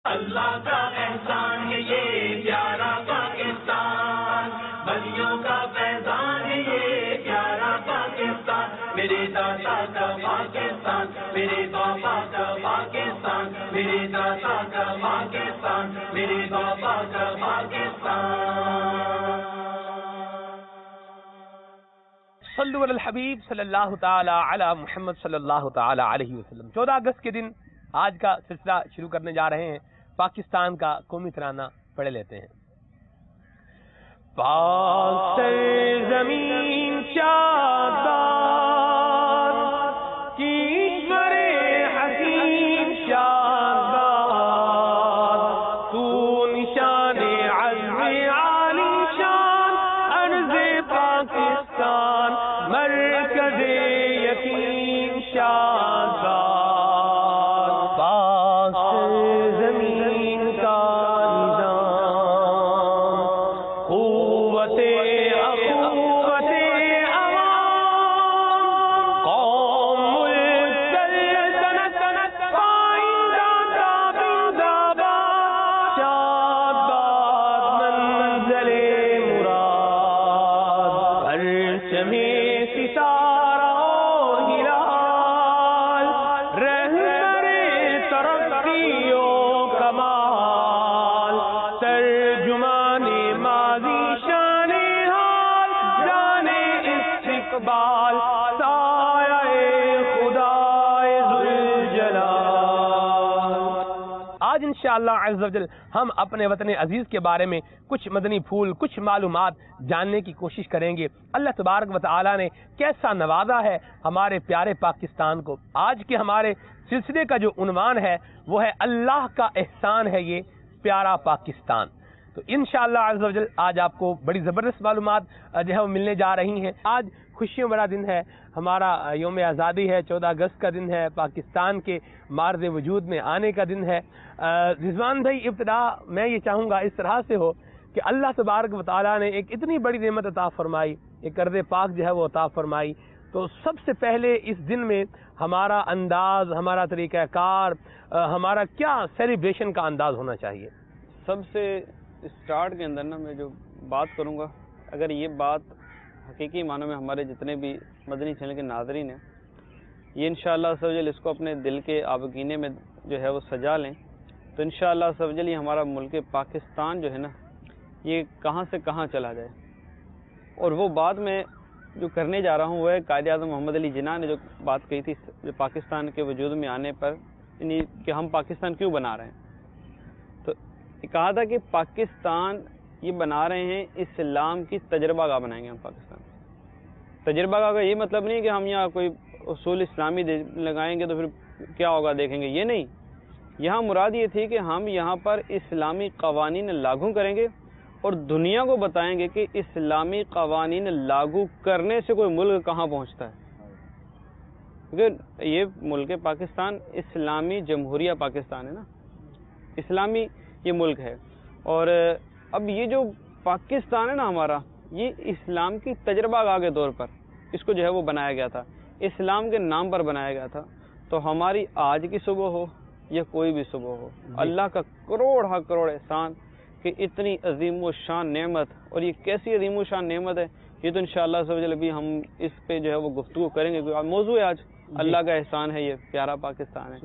اللہ کا احسان ہے یہ پیارا پاکستان، بلیوں کا فیضان ہے یہ پیارا پاکستان، میرے دادا کا پاکستان، میرے بابا کا پاکستان، میرے دادا کا پاکستان، میرے بابا کا پاکستان۔ صلو علی الحبیب صلی اللہ تعالی علی محمد صلی اللہ تعالی علیہ وسلم۔ 14 اگست کے دن آج کا سلسلہ شروع کرنے جا رہے ہیں۔ پاکستان کا قومی ترانہ پڑھ لیتے ہیں۔ پاک سرزمین شاداب کشور حسین شاداب، تو نشان عزم عالی شان، ارض پاکستان مرکز یقین شاداب۔ آج انشاءاللہ عز و جل ہم اپنے وطن عزیز کے بارے میں کچھ مدنی پھول، کچھ معلومات جاننے کی کوشش کریں گے۔ اللہ تبارک و تعالی نے کیسا نوازا ہے ہمارے پیارے پاکستان کو۔ آج کے ہمارے سلسلے کا جو عنوان ہے وہ ہے اللہ کا احسان ہے یہ پیارا پاکستان۔ تو انشاءاللہ عز و جل آج آپ کو بڑی زبردست معلومات جو ہے وہ ملنے جا رہی ہیں۔ آج خوشیوں بڑا دن ہے، ہمارا یوم آزادی ہے، 14 اگست کا دن ہے، پاکستان کے معرض وجود میں آنے کا دن ہے۔ رضوان بھائی، ابتدا میں یہ چاہوں گا اس طرح سے ہو کہ اللہ تبارک و تعالیٰ نے ایک اتنی بڑی نعمت عطا فرمائی، ایک ارض پاک جو ہے وہ عطا فرمائی، تو سب سے پہلے اس دن میں ہمارا انداز، ہمارا طریقہ کار، ہمارا کیا سیلیبریشن کا انداز ہونا چاہیے؟ سب سے اسٹارٹ کے اندر نا میں جو بات کروں گا، اگر یہ بات حقیقی معنوں میں ہمارے جتنے بھی مدنی چینل کے ناظرین ہیں یہ انشاءاللہ سبجل اس کو اپنے دل کے آبگینے میں جو ہے وہ سجا لیں تو انشاءاللہ سبجل یہ ہمارا ملک پاکستان جو ہے نا یہ کہاں سے کہاں چلا جائے۔ اور وہ بات میں جو کرنے جا رہا ہوں وہ ہے قائد اعظم محمد علی جناح نے جو بات کہی تھی جو پاکستان کے وجود میں آنے پر، یعنی کہ ہم پاکستان کیوں بنا رہے ہیں، تو کہا تھا کہ پاکستان یہ بنا رہے ہیں اسلام کی تجربہ گاہ بنائیں گے ہم پاکستان۔ تجربہ گاہ کا یہ مطلب نہیں کہ ہم یہاں کوئی اصول اسلامی لگائیں گے تو پھر کیا ہوگا دیکھیں گے، یہ نہیں۔ یہاں مراد یہ تھی کہ ہم یہاں پر اسلامی قوانین لاگو کریں گے اور دنیا کو بتائیں گے کہ اسلامی قوانین لاگو کرنے سے کوئی ملک کہاں پہنچتا ہے، کیونکہ یہ ملک پاکستان اسلامی جمہوریہ پاکستان ہے نا، اسلامی یہ ملک ہے۔ اور اب یہ جو پاکستان ہے نا ہمارا، یہ اسلام کی تجربہ گاہ کے طور پر اس کو جو ہے وہ بنایا گیا تھا، اسلام کے نام پر بنایا گیا تھا۔ تو ہماری آج کی صبح ہو یا کوئی بھی صبح ہو، اللہ کا کروڑ احسان کہ اتنی عظیم و شان نعمت، اور یہ کیسی عظیم و شان نعمت ہے یہ تو انشاءاللہ ابھی ہم اس پہ جو ہے وہ گفتگو کریں گے۔ موضوع ہے آج اللہ کا احسان ہے یہ پیارا پاکستان ہے۔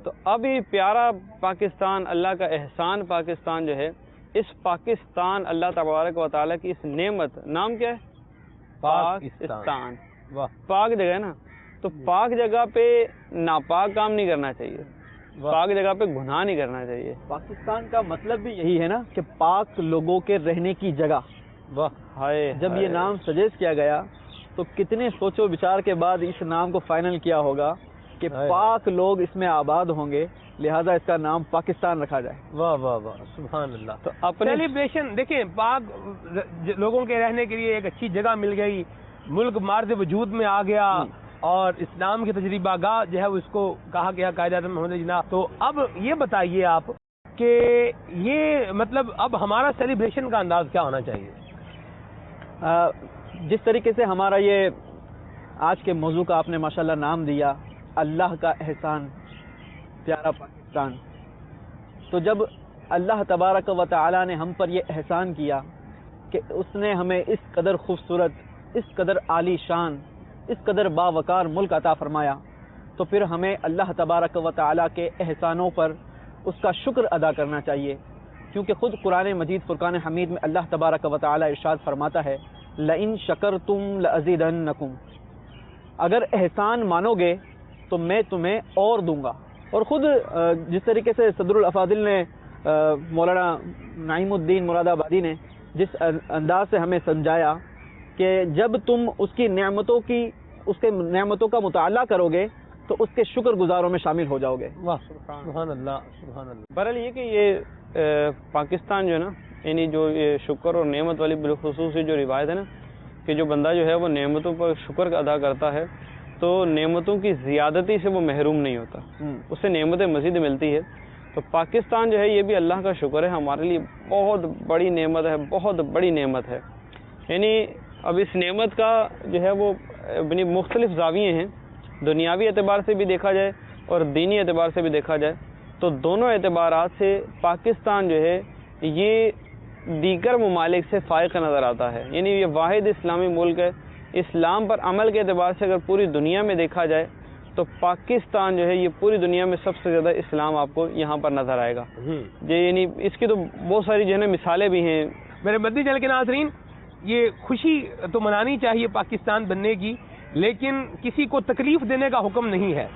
تو اب یہ پیارا پاکستان، اللہ کا احسان پاکستان جو ہے، اس پاکستان اللہ تبارک و تعالیٰ کی اس نعمت، نام کیا ہے؟ پاکستان۔ پاک جگہ ہے نا، تو پاک جگہ پہ ناپاک کام نہیں کرنا چاہیے، پاک جگہ پہ گناہ نہیں کرنا چاہیے۔ پاکستان کا مطلب بھی یہی ہے نا کہ پاک لوگوں کے رہنے کی جگہ۔ جب یہ نام سجیسٹ کیا گیا تو کتنے سوچ و بچار کے بعد اس نام کو فائنل کیا ہوگا کہ پاک لوگ اس میں آباد ہوں گے، لہذا اس کا نام پاکستان رکھا جائے۔ واہ واہ واہ، سبحان اللہ۔ تو اپنے سیلیبریشن دیکھیں، پاک لوگوں کے رہنے کے لیے ایک اچھی جگہ مل گئی، ملک معرض وجود میں آ گیا، اور اسلام کی تجربہ گاہ جو ہے اس کو کہا گیا قائد اعظم محمد علی جناح۔ تو اب یہ بتائیے آپ کہ یہ مطلب اب ہمارا سیلیبریشن کا انداز کیا ہونا چاہیے؟ جس طریقے سے ہمارا یہ آج کے موضوع کا آپ نے ماشاءاللہ نام دیا، اللہ کا احسان پیارا پاکستان، تو جب اللہ تبارک و تعالی نے ہم پر یہ احسان کیا کہ اس نے ہمیں اس قدر خوبصورت، اس قدر عالی شان، اس قدر باوقار ملک عطا فرمایا، تو پھر ہمیں اللہ تبارک و تعالی کے احسانوں پر اس کا شکر ادا کرنا چاہیے، کیونکہ خود قرآن مجید فرقان حمید میں اللہ تبارک و تعالی ارشاد فرماتا ہے لئن شکرتم لازیدنکم، اگر احسان مانو گے تو میں تمہیں اور دوں گا۔ اور خود جس طریقے سے صدر الافاضل نے مولانا نعیم الدین مراد آبادی نے جس انداز سے ہمیں سمجھایا کہ جب تم اس کی نعمتوں کا مطالعہ کرو گے تو اس کے شکر گزاروں میں شامل ہو جاؤ گے۔ واہ سبحان اللہ سبحان اللہ۔ بہرحال یہ کہ یہ پاکستان جو ہے نا، یعنی جو یہ شکر اور نعمت والی بالخصوص جو روایت ہے نا کہ جو بندہ جو ہے وہ نعمتوں پر شکر ادا کرتا ہے تو نعمتوں کی زیادتی سے وہ محروم نہیں ہوتا، اسے نعمتیں مزید ملتی ہے۔ تو پاکستان جو ہے یہ بھی اللہ کا شکر ہے، ہمارے لیے بہت بڑی نعمت ہے، بہت بڑی نعمت ہے۔ یعنی اب اس نعمت کا جو ہے وہ اپنی مختلف زاویے ہیں، دنیاوی اعتبار سے بھی دیکھا جائے اور دینی اعتبار سے بھی دیکھا جائے تو دونوں اعتبارات سے پاکستان جو ہے یہ دیگر ممالک سے فائق نظر آتا ہے۔ یعنی یہ واحد اسلامی ملک ہے، اسلام پر عمل کے اعتبار سے اگر پوری دنیا میں دیکھا جائے تو پاکستان جو ہے یہ پوری دنیا میں سب سے زیادہ اسلام آپ کو یہاں پر نظر آئے گا۔ یعنی اس کی تو بہت ساری جو ہے مثالیں بھی ہیں۔ میرے مدنی چینل کے ناظرین، یہ خوشی تو منانی چاہیے پاکستان بننے کی، لیکن کسی کو تکلیف دینے کا حکم نہیں ہے،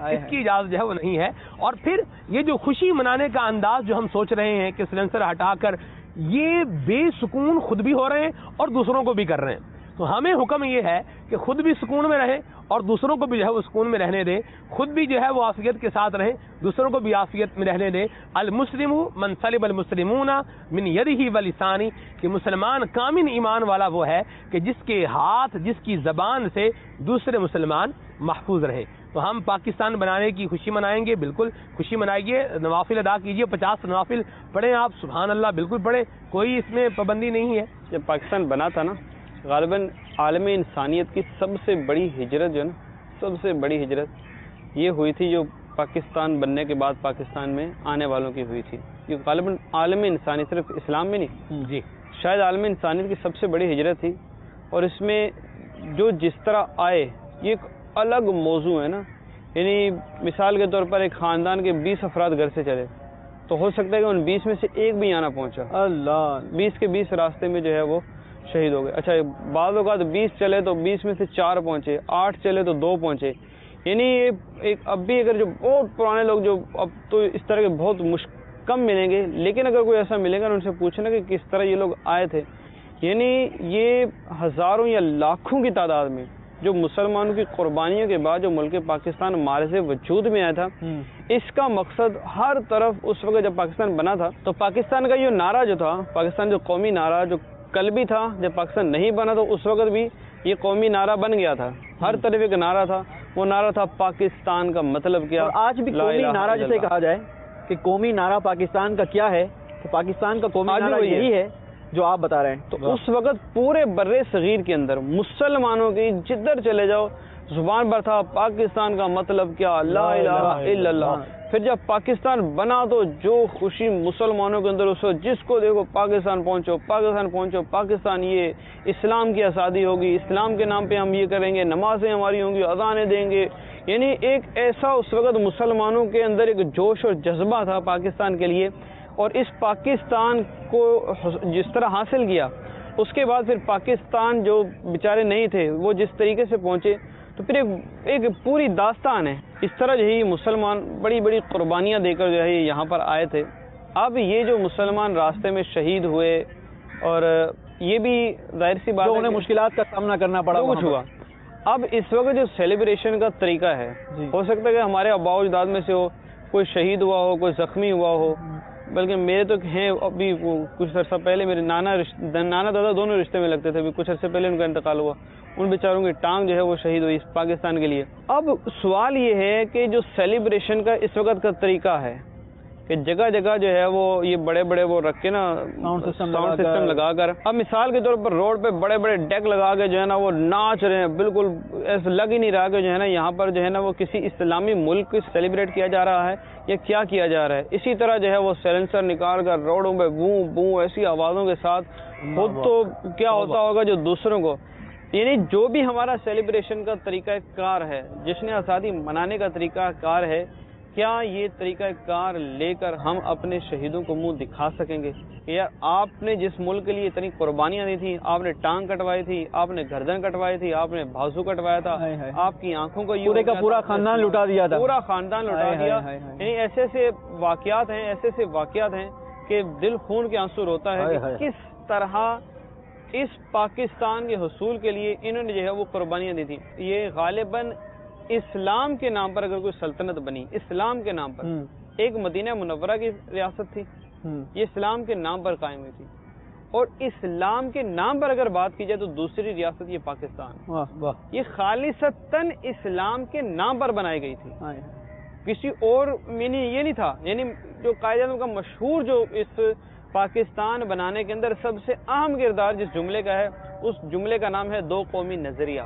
اس کی اجازت جو ہے وہ نہیں ہے۔ اور پھر یہ جو خوشی منانے کا انداز جو ہم سوچ رہے ہیں کہ سلنسر ہٹا کر یہ بے سکون خود بھی ہو رہے ہیں اور دوسروں کو بھی کر رہے ہیں، تو ہمیں حکم یہ ہے کہ خود بھی سکون میں رہیں اور دوسروں کو بھی جو ہے وہ سکون میں رہنے دیں، خود بھی جو ہے وہ عافیت کے ساتھ رہیں، دوسروں کو بھی عافیت میں رہنے دیں۔ المسلم من سلم المسلمون من یدہ ولسانہ، کہ مسلمان کامل ایمان والا وہ ہے کہ جس کے ہاتھ، جس کی زبان سے دوسرے مسلمان محفوظ رہے۔ تو ہم پاکستان بنانے کی خوشی منائیں گے، بالکل خوشی منائیے، نوافل ادا کیجیے، 50 نوافل پڑھیں آپ، سبحان اللہ بالکل پڑھیں، کوئی اس میں پابندی نہیں ہے۔ جب پاکستان بنا تھا نا، غالباً عالم انسانیت کی سب سے بڑی ہجرت جو ہے نا، سب سے بڑی ہجرت یہ ہوئی تھی جو پاکستان بننے کے بعد پاکستان میں آنے والوں کی ہوئی تھی۔ یہ غالباً عالم انسانی، صرف اسلام میں نہیں جی، شاید عالم انسانیت کی سب سے بڑی ہجرت تھی، اور اس میں جو جس طرح آئے یہ ایک الگ موضوع ہے نا۔ یعنی مثال کے طور پر ایک خاندان کے 20 افراد گھر سے چلے تو ہو سکتا ہے کہ ان 20 میں سے ایک بھی آنا پہنچا، اللہ 20 کے 20 راستے میں جو ہے وہ شہید ہو گئے۔ اچھا بعض اوقات 20 چلے تو 20 میں سے 4 پہنچے، 8 چلے تو 2 پہنچے۔ یعنی ایک اب بھی اگر جو بہت پرانے لوگ جو اب تو اس طرح کے بہت کم ملیں گے، لیکن اگر کوئی ایسا ملے گا ان سے پوچھنا کہ کس طرح یہ لوگ آئے تھے، یعنی یہ ہزاروں یا لاکھوں کی تعداد میں جو مسلمانوں کی قربانیوں کے بعد جو ملک پاکستان معرض وجود میں آیا تھا، اس کا مقصد ہر طرف اس وقت جب پاکستان بنا تھا تو پاکستان کا یہ نعرہ جو تھا، پاکستان جو قومی نعرہ جو قلبی تھا، جب پاکستان نہیں بنا تو اس وقت بھی یہ قومی نعرہ بن گیا تھا، ہر طرف ایک نعرہ تھا، وہ نعرہ تھا پاکستان کا مطلب کیا۔ اور آج بھی قومی نعرہ جسے کہا جائے کہ قومی نعرہ پاکستان کا کیا ہے، تو پاکستان کا قومی نعرہ یہی ہے جو آپ بتا رہے ہیں۔ تو اس وقت پورے بر صغیر کے اندر مسلمانوں کی جدھر چلے جاؤ زبان پر تھا پاکستان کا مطلب کیا، لا الہ الا اللہ۔ پھر جب پاکستان بنا تو جو خوشی مسلمانوں کے اندر اس وقت جس کو دیکھو پاکستان پہنچو، پاکستان پہنچو، پاکستان یہ اسلام کی آزادی ہوگی، اسلام کے نام پہ ہم یہ کریں گے، نمازیں ہماری ہوں گی، اذانیں دیں گے۔ یعنی ایک ایسا اس وقت مسلمانوں کے اندر ایک جوش اور جذبہ تھا پاکستان کے لیے، اور اس پاکستان کو جس طرح حاصل کیا اس کے بعد پھر پاکستان جو بیچارے نہیں تھے وہ جس طریقے سے پہنچے، تو پھر ایک پوری داستان ہے۔ اس طرح جو ہے یہ مسلمان بڑی بڑی قربانیاں دے کر جو ہے یہاں پر آئے تھے۔ اب یہ جو مسلمان راستے میں شہید ہوئے، اور یہ بھی ظاہر سی بات ہے انہیں مشکلات کا سامنا کرنا پڑا، کچھ ہوا۔ اب اس وقت جو سیلیبریشن کا طریقہ ہے، ہو سکتا ہے کہ ہمارے آباء و اجداد میں سے ہو کوئی شہید ہوا ہو، کوئی زخمی ہوا ہو، بلکہ میرے تو ہیں ابھی کچھ عرصہ پہلے میرے نانا دادا دونوں رشتے میں لگتے تھے، ابھی کچھ عرصے پہلے ان کا انتقال ہوا، ان بیچاروں کی ٹانگ جو ہے وہ شہید ہوئی پاکستان کے لیے۔ اب سوال یہ ہے کہ جو سیلیبریشن کا اس وقت کا طریقہ ہے، کہ جگہ جگہ جو ہے وہ یہ بڑے بڑے وہ رکھ کے نا ساؤنڈ سسٹم لگا کر، اب مثال کے طور پر روڈ پہ بڑے بڑے ڈیک لگا کے جو ہے نا وہ ناچ رہے ہیں، بالکل ایسا لگ ہی نہیں رہا کہ جو ہے نا یہاں پر جو ہے نا وہ کسی اسلامی ملک سیلیبریٹ کیا جا رہا ہے یا کیا کیا جا رہا ہے۔ اسی طرح جو ہے وہ سیلنسر نکال کر روڈوں پہ بوں بوں ایسی آوازوں کے ساتھ، خود تو کیا ہوتا ہوگا جو دوسروں کو، یعنی جو بھی ہمارا سیلیبریشن کا طریقہ کار ہے، جشن آزادی منانے کا طریقہ کار ہے، کیا یہ طریقہ کار لے کر ہم اپنے شہیدوں کو منہ دکھا سکیں گے کہ یار آپ نے جس ملک کے لیے اتنی قربانیاں دی تھیں، آپ نے ٹانگ کٹوائی تھی، آپ نے گردن کٹوائی تھی، آپ نے بازو کٹوایا تھا، آپ کی آنکھوں کو پورے کا پورا خاندان لٹا دیا تھا، پورا خاندان لٹا دیا، یعنی ایسے ایسے واقعات ہیں کہ دل خون کے آنسو روتا ہے کہ کس طرح اس پاکستان کے حصول کے لیے انہوں نے جو ہے وہ قربانیاں دی تھیں۔ یہ غالباً اسلام کے نام پر اگر کوئی سلطنت بنی، اسلام کے نام پر، ایک مدینہ منورہ کی ریاست تھی، یہ اسلام کے نام پر قائم ہوئی تھی، اور اسلام کے نام پر اگر بات کی جائے تو دوسری ریاست یہ پاکستان، یہ خالصتاً اسلام کے نام پر بنائی گئی تھی، کسی اور مینی یہ نہیں تھا۔ یعنی جو قائد اعظم کا مشہور جو اس پاکستان بنانے کے اندر سب سے اہم کردار جس جملے کا ہے، اس جملے کا نام ہے دو قومی نظریہ۔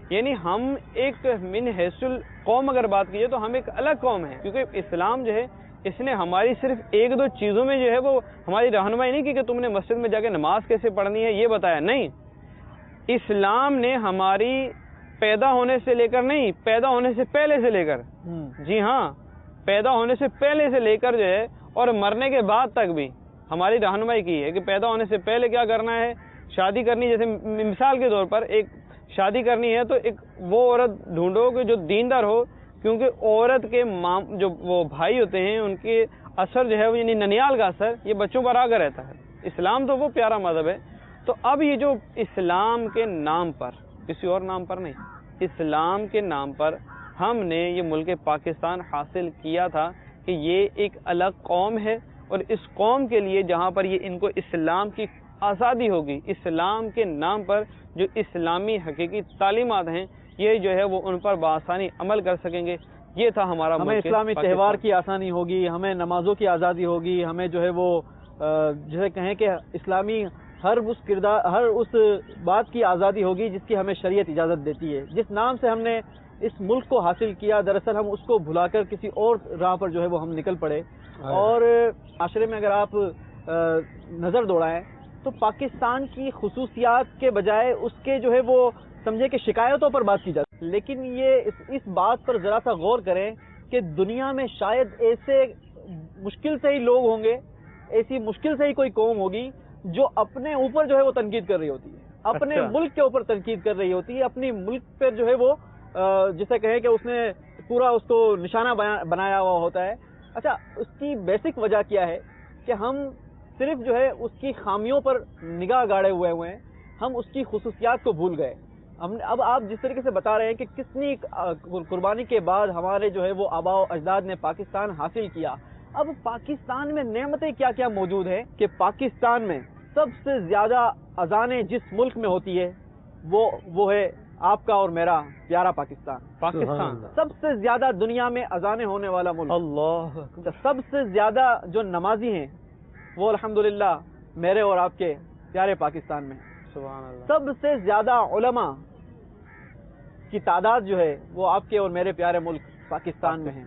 یعنی ہم ایک من حیث القوم اگر بات کیجیے تو ہم ایک الگ قوم ہے، کیونکہ اسلام جو ہے اس نے ہماری صرف ایک دو چیزوں میں جو ہے وہ ہماری رہنمائی نہیں کی کہ تم نے مسجد میں جا کے نماز کیسے پڑھنی ہے یہ بتایا، نہیں، اسلام نے ہماری پیدا ہونے سے لے کر نہیں، پیدا ہونے سے پہلے سے لے کر، جی ہاں، پیدا ہونے سے پہلے سے لے کر جو ہے اور مرنے کے بعد تک بھی ہماری رہنمائی کی ہے کہ پیدا ہونے سے پہلے کیا کرنا ہے، شادی کرنی، جیسے مثال کے طور پر ایک شادی کرنی ہے تو ایک وہ عورت ڈھونڈو کہ جو دیندار ہو، کیونکہ عورت کے جو وہ بھائی ہوتے ہیں ان کے اثر جو ہے وہ، یعنی ننیال کا اثر یہ بچوں پر آگے رہتا ہے۔ اسلام تو وہ پیارا مذہب ہے، تو اب یہ جو اسلام کے نام پر، کسی اور نام پر نہیں، اسلام کے نام پر ہم نے یہ ملک پاکستان حاصل کیا تھا کہ یہ ایک الگ قوم ہے، اور اس قوم کے لیے جہاں پر یہ ان کو اسلام کی آزادی ہوگی، اسلام کے نام پر جو اسلامی حقیقی تعلیمات ہیں یہ جو ہے وہ ان پر بآسانی عمل کر سکیں گے۔ یہ تھا ہمارا ہمیں اسلامی تہوار کی آسانی ہوگی، ہمیں نمازوں کی آزادی ہوگی، ہمیں جو ہے وہ جسے کہیں کہ اسلامی ہر اس بات کی آزادی ہوگی جس کی ہمیں شریعت اجازت دیتی ہے۔ جس نام سے ہم نے اس ملک کو حاصل کیا، دراصل ہم اس کو بھلا کر کسی اور راہ پر جو ہے وہ ہم نکل پڑے، اور معاشرے میں اگر آپ نظر دوڑائیں تو پاکستان کی خصوصیات کے بجائے اس کے جو ہے وہ سمجھے کہ شکایتوں پر بات کی جاتی ہے، لیکن یہ اس بات پر ذرا سا غور کریں کہ دنیا میں شاید ایسے مشکل سے ہی لوگ ہوں گے، ایسی مشکل سے ہی کوئی قوم ہوگی جو اپنے اوپر جو ہے وہ تنقید کر رہی ہوتی ہے، اپنے ملک کے اوپر تنقید کر رہی ہوتی ہے، اپنی ملک پر جو ہے وہ جسے کہیں کہ اس نے پورا اس کو نشانہ بنایا ہوا ہوتا ہے۔ اچھا، اس کی بیسک وجہ کیا ہے کہ ہم صرف جو ہے اس کی خامیوں پر نگاہ گاڑے ہوئے ہیں، ہم اس کی خصوصیات کو بھول گئے۔ اب آپ جس طریقے سے بتا رہے ہیں کہ کتنی قربانی کے بعد ہمارے جو ہے وہ آباء و اجداد نے پاکستان حاصل کیا، اب پاکستان میں نعمتیں کیا کیا موجود ہیں کہ پاکستان میں سب سے زیادہ اذانیں جس ملک میں ہوتی ہے وہ ہے آپ کا اور میرا پیارا پاکستان، سب سے زیادہ دنیا میں اذانیں ہونے والا ملک، اللہ، سب سے زیادہ جو نمازی ہیں وہ الحمدللہ میرے اور آپ کے پیارے پاکستان میں، سبحان اللہ، سب سے زیادہ علماء کی تعداد جو ہے وہ آپ کے اور میرے پیارے ملک پاکستان میں ہے،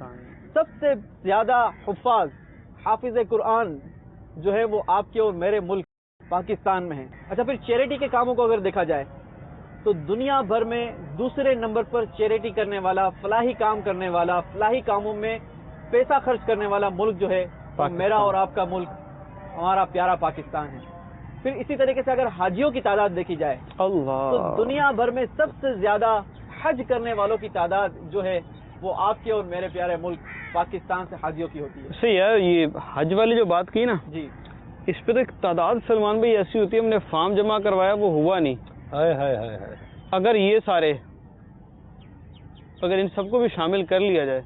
سب سے زیادہ حافظ قرآن جو ہے وہ آپ کے اور میرے ملک پاکستان میں ہے۔ اچھا، پھر چیریٹی کے کاموں کو اگر دیکھا جائے تو دنیا بھر میں دوسرے نمبر پر چیریٹی کرنے والا، فلاحی کام کرنے والا، فلاحی کاموں میں پیسہ خرچ کرنے والا ملک جو ہے میرا اور آپ کا ملک، ہمارا پیارا پاکستان ہے۔ پھر اسی طریقے سے اگر حاجیوں کی تعداد دیکھی جائے تو دنیا بھر میں سب سے زیادہ حج کرنے والوں کی تعداد جو ہے وہ آپ کے اور میرے پیارے ملک پاکستان سے حاجیوں کی ہوتی ہے۔ صحیح ہے، یہ حج والی جو بات کی نا، جی، اس پہ تو ایک تعداد سلمان بھائی ایسی ہوتی ہے، ہم نے فارم جمع کروایا وہ ہوا نہیں، اگر یہ سارے ان سب کو بھی شامل کر لیا جائے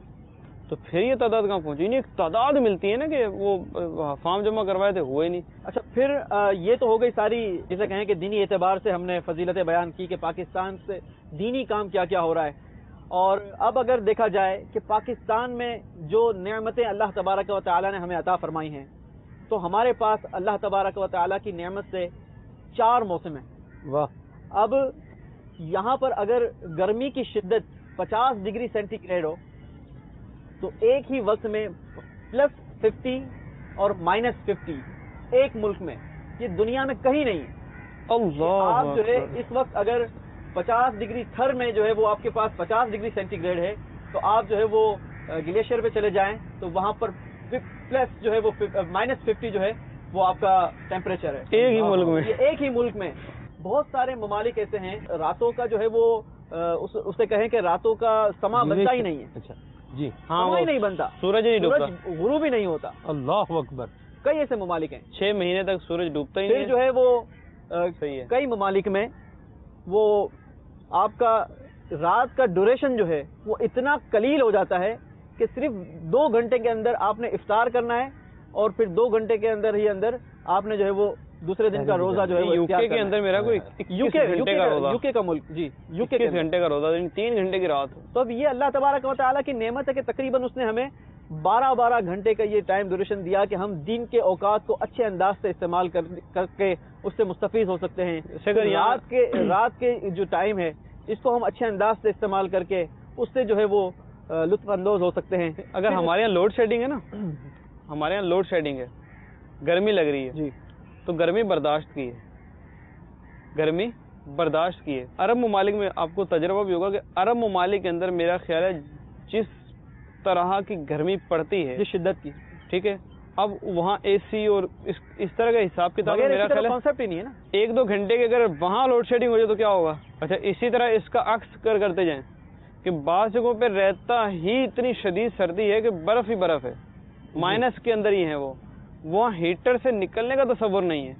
تو پھر یہ تعداد کہاں پہنچی؟ نہیں، ایک تعداد ملتی ہے نا کہ وہ فارم جمع کروائے تھے، ہوئے نہیں۔ اچھا، پھر یہ تو ہو گئی ساری جیسے کہیں کہ دینی اعتبار سے ہم نے فضیلتیں بیان کی کہ پاکستان سے دینی کام کیا کیا ہو رہا ہے، اور اب اگر دیکھا جائے کہ پاکستان میں جو نعمتیں اللہ تبارک و تعالی نے ہمیں عطا فرمائی ہیں، تو ہمارے پاس اللہ تبارک و تعالی کی نعمت سے 4 موسم ہیں. واہ. اب یہاں پر اگر گرمی کی شدت 50 ڈگری سینٹی گریڈ ہو تو ایک ہی وقت میں +50 اور -50 ایک ملک میں، یہ دنیا میں کہیں نہیں ہے. آپ جو ہے اس وقت اگر 50 ڈگری تھر میں جو ہے وہ آپ کے پاس 50 ڈگری سینٹی گریڈ ہے، تو آپ جو ہے وہ گلیشیئر پہ چلے جائیں تو وہاں پر پلس جو ہے وہ -50 جو ہے وہ آپ کا ٹیمپریچر ہے ایک ہی ملک میں. یہ ایک ہی ملک میں. بہت سارے ممالک ایسے ہیں راتوں کا جو ہے وہ اسے کہیں کہ راتوں کا سما بنتا ہی نہیں ہے. اچھا جی. سما ہی نہیں بنتا، سورج نہیں ڈوبتا، غروب ہی نہیں ہوتا. اللہ اکبر. کئی ایسے ممالک ہیں 6 مہینے تک سورج ڈوبتا ہی پھر نہیں جو ہے وہ صحیح ہے. کئی ممالک میں وہ آپ کا رات کا ڈوریشن جو ہے وہ اتنا قلیل ہو جاتا ہے کہ صرف 2 گھنٹے کے اندر آپ نے افطار کرنا ہے اور پھر 2 گھنٹے کے اندر ہی اندر آپ نے جو ہے وہ دوسرے دن کا روزہ جو ہے وہ یوکے کے اندر میرا کوئی یوکے کا ملک جی یوکے 21 گھنٹے کا روزہ، 3 گھنٹے کی رات. تو اب یہ اللہ تبارک و تعالیٰ کی نعمت ہے کہ تقریباً اس نے ہمیں 12 گھنٹے کا یہ ٹائم ڈیوریشن دیا کہ ہم دن کے اوقات کو اچھے انداز سے استعمال کر کے اس سے مستفیض ہو سکتے ہیں. رات کے جو ٹائم ہے اس کو ہم اچھے انداز سے استعمال کر کے اس سے جو ہے وہ لطف اندوز ہو سکتے ہیں. اگر ہمارے یہاں لوڈ شیڈنگ ہے نا، ہمارے یہاں لوڈ شیڈنگ ہے، گرمی لگ رہی ہے جی، تو گرمی برداشت کی ہے، گرمی برداشت کی ہے. عرب ممالک میں آپ کو تجربہ بھی ہوگا کہ عرب ممالک کے اندر میرا خیال ہے جس طرح کی گرمی پڑتی ہے، جس شدت کی، ٹھیک ہے، اب وہاں اے سی اور اس طرح کا حساب کتاب میرا خیال ہے کانسیپٹ ہی نہیں ہے نا. 1-2 گھنٹے کے اگر وہاں لوڈ شیڈنگ ہو جائے تو کیا ہوگا. اچھا اسی طرح اس کا عکس کرتے جائیں کہ بعض جگہوں پہ رہتا ہی اتنی شدید سردی ہے کہ برف ہی برف ہے، مائنس کے اندر ہی ہے، وہاں ہیٹر سے نکلنے کا تصور نہیں ہے.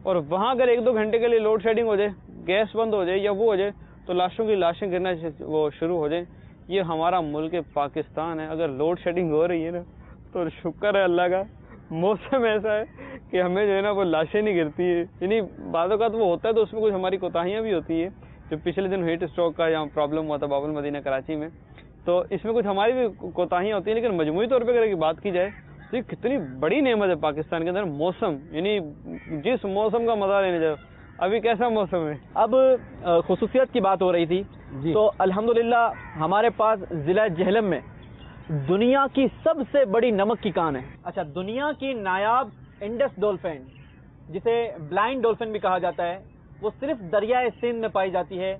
اور وہاں اگر 1-2 گھنٹے کے لیے لوڈ شیڈنگ ہو جائے، گیس بند ہو جائے یا وہ ہو جائے تو لاشوں کی لاشیں گرنا وہ شروع ہو جائیں. یہ ہمارا ملک پاکستان ہے، اگر لوڈ شیڈنگ ہو رہی ہے نا تو شکر ہے اللہ کا، موسم ایسا ہے کہ ہمیں جو ہے نا وہ لاشیں نہیں گرتی ہے. یعنی بعض اوقات وہ ہوتا ہے تو اس میں کچھ ہماری کوتاہیاں بھی ہوتی ہیں. جو پچھلے دن ہیٹ اسٹروک کا یہاں پرابلم ہوا تھا باب المدینہ کراچی میں، تو اس میں کچھ ہماری بھی کوتاہیاں ہوتی ہیں، لیکن مجموعی طور پہ اگر بات کی جائے تو یہ کتنی بڑی نعمت ہے پاکستان کے اندر. موسم یعنی جس موسم کا مزہ لینے جائے. ابھی کیسا موسم ہے؟ اب خصوصیت کی بات ہو رہی تھی جی. تو الحمدللہ ہمارے پاس ضلع جہلم میں دنیا کی سب سے بڑی نمک کی کان ہے. اچھا، دنیا کی نایاب انڈس ڈولفن، جسے بلائنڈ ڈولفن بھی کہا جاتا ہے، وہ صرف دریائے سندھ میں پائی جاتی ہے.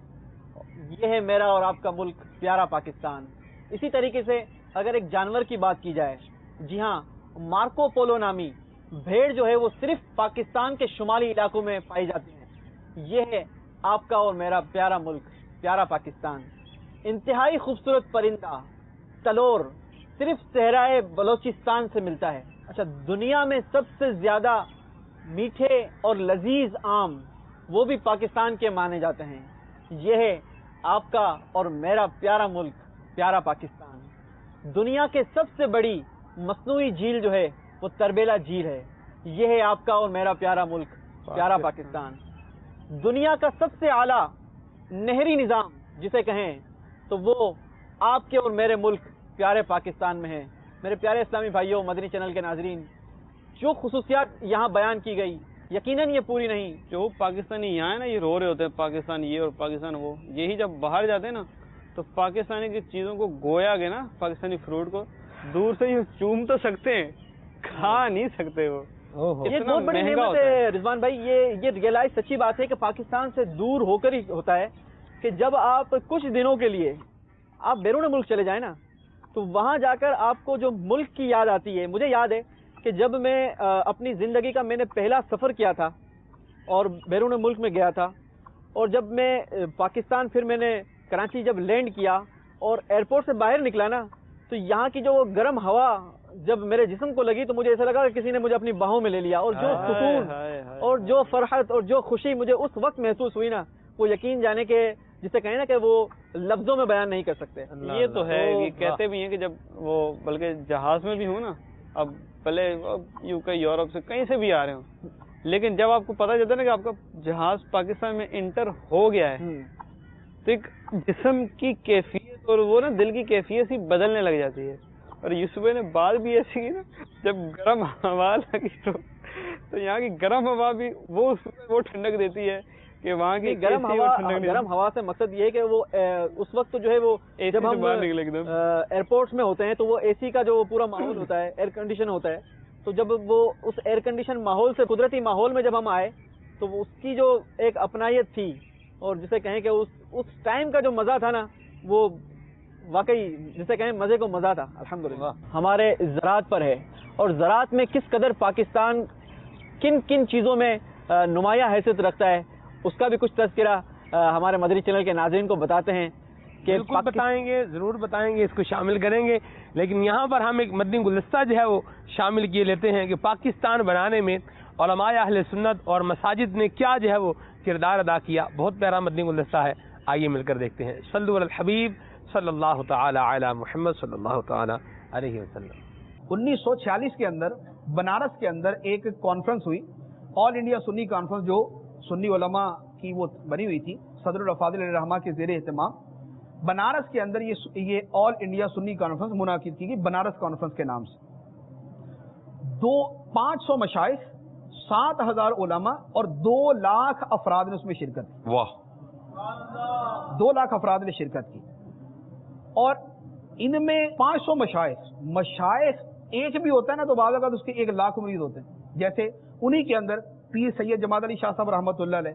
یہ ہے میرا اور آپ کا ملک پیارا پاکستان. اسی طریقے سے اگر ایک جانور کی بات کی جائے، جی ہاں، مارکو پولو نامی بھیڑ جو ہے وہ صرف پاکستان کے شمالی علاقوں میں پائی جاتی ہے. یہ ہے آپ کا اور میرا پیارا ملک پیارا پاکستان. انتہائی خوبصورت پرندہ تلور صرف صحرائے بلوچستان سے ملتا ہے. اچھا، دنیا میں سب سے زیادہ میٹھے اور لذیذ آم وہ بھی پاکستان کے مانے جاتے ہیں. یہ ہے آپ کا اور میرا پیارا ملک پیارا پاکستان. دنیا کے سب سے بڑی مصنوعی جھیل جو ہے وہ تربیلا جھیل ہے. یہ ہے آپ کا اور میرا پیارا ملک پیارا پاکستان. دنیا کا سب سے اعلیٰ نہری نظام جسے کہیں تو وہ آپ کے اور میرے ملک پیارے پاکستان میں ہے. میرے پیارے اسلامی بھائیوں، مدنی چینل کے ناظرین، جو خصوصیات یہاں بیان کی گئی یقیناً یہ پوری نہیں. جو پاکستانی یہاں ہے نا، یہ رو رہے ہوتے ہیں پاکستان یہ اور پاکستان وہ. یہی جب باہر جاتے ہیں نا تو پاکستانی کی چیزوں کو گویا گے نا، پاکستانی فروٹ کو دور سے ہی چوم تو سکتے ہیں، کھا نہیں سکتے. وہ یہ بہت بڑی نعمت ہے رضوان بھائی. یہ ریئلائز سچی بات ہے کہ پاکستان سے دور ہو کر ہی ہوتا ہے کہ جب آپ کچھ دنوں کے لیے آپ بیرون ملک چلے جائیں نا تو وہاں جا کر آپ کو جو ملک کی یاد آتی ہے. مجھے یاد ہے کہ جب میں اپنی زندگی کا میں نے پہلا سفر کیا تھا اور بیرون ملک میں گیا تھا، اور جب میں پاکستان پھر میں نے کراچی جب لینڈ کیا اور ایئرپورٹ سے باہر نکلا نا تو یہاں کی جو گرم ہوا جب میرے جسم کو لگی تو مجھے ایسا لگا کہ کسی نے مجھے اپنی باہوں میں لے لیا. اور جو سکون اور جو فرحت اور جو خوشی مجھے اس وقت محسوس ہوئی نا، وہ یقین جانے کے جسے کہیں نا کہ وہ لفظوں میں بیان نہیں کر سکتے. یہ تو ہے، یہ کہتے بھی ہیں کہ جب وہ بلکہ جہاز میں بھی ہوں نا، اب پہلے یوکے یورپ سے کہیں سے بھی آ رہے ہوں، لیکن جب آپ کو پتہ چلتا ہے نا کہ آپ کا جہاز پاکستان میں انٹر ہو گیا ہے تو ایک جسم کی کیفیت اور وہ نا دل کی کیفیت ہی بدلنے لگ جاتی ہے. اور یوسف بھائی نے بات بھی ایسی کی نا, جب گرم ہوا لگی تو یہاں کی گرم ہوا بھی وہ ٹھنڈک دیتی ہے کہ وہاں کی گرم ہوا سے مقصد یہ ہے کہ وہ اس وقت جو ہے وہ جب ہم ایئرپورٹس میں ہوتے ہیں تو وہ اے سی کا جو پورا ماحول ہوتا ہے, ایئر کنڈیشن ہوتا ہے, تو جب وہ اس ایئر کنڈیشن ماحول سے قدرتی ماحول میں جب ہم آئے تو اس کی جو ایک اپنائیت تھی, اور جسے کہیں کہ اس ٹائم کا جو مزہ تھا نا, وہ واقعی جسے کہیں مزے کو مزہ تھا. الحمدللہ ہمارے زراعت پر ہے, اور زراعت میں کس قدر پاکستان کن کن چیزوں میں نمایاں حیثیت رکھتا ہے, اس کا بھی کچھ تذکرہ ہمارے مدنی چینل کے ناظرین کو بتاتے ہیں. کہ بالکل بتائیں گے, ضرور بتائیں گے, اس کو شامل کریں گے. لیکن یہاں پر ہم ایک مدنی گلدستہ جو ہے وہ شامل کیے لیتے ہیں کہ پاکستان بنانے میں علماء اہل سنت اور مساجد نے کیا جو ہے وہ کردار ادا کیا. بہت پیارا مدنی گلدستہ ہے, آئیے مل کر دیکھتے ہیں. صلو علی الحبیب صلی اللہ تعالی علی محمد صلی اللہ تعالی علیہ وسلم. 1946 کے اندر بنارس کے اندر ایک کانفرنس ہوئی, آل انڈیا سنی کانفرنس, جو سنی علماء کی وہ بنی ہوئی تھی صدر الافاضل علیہ رحمہ کے زیر اہتمام. بنارس کے اندر یہ آل انڈیا سنی کانفرنس منعقد کی گئی بنارس کانفرنس کے نام سے. 500 مشائخ, 7,000 علماء اور 2 لاکھ افراد نے اس میں شرکت کی. واہ, 2 لاکھ افراد نے شرکت کی. اور ان میں 500 مشائخ ایک بھی ہوتا ہے نا تو بعض اوقات اس کے 1 لاکھ مرید ہوتے ہیں. جیسے انہی کے اندر پیر سید جماعت علی شاہ صاحب رحمۃ اللہ علیہ,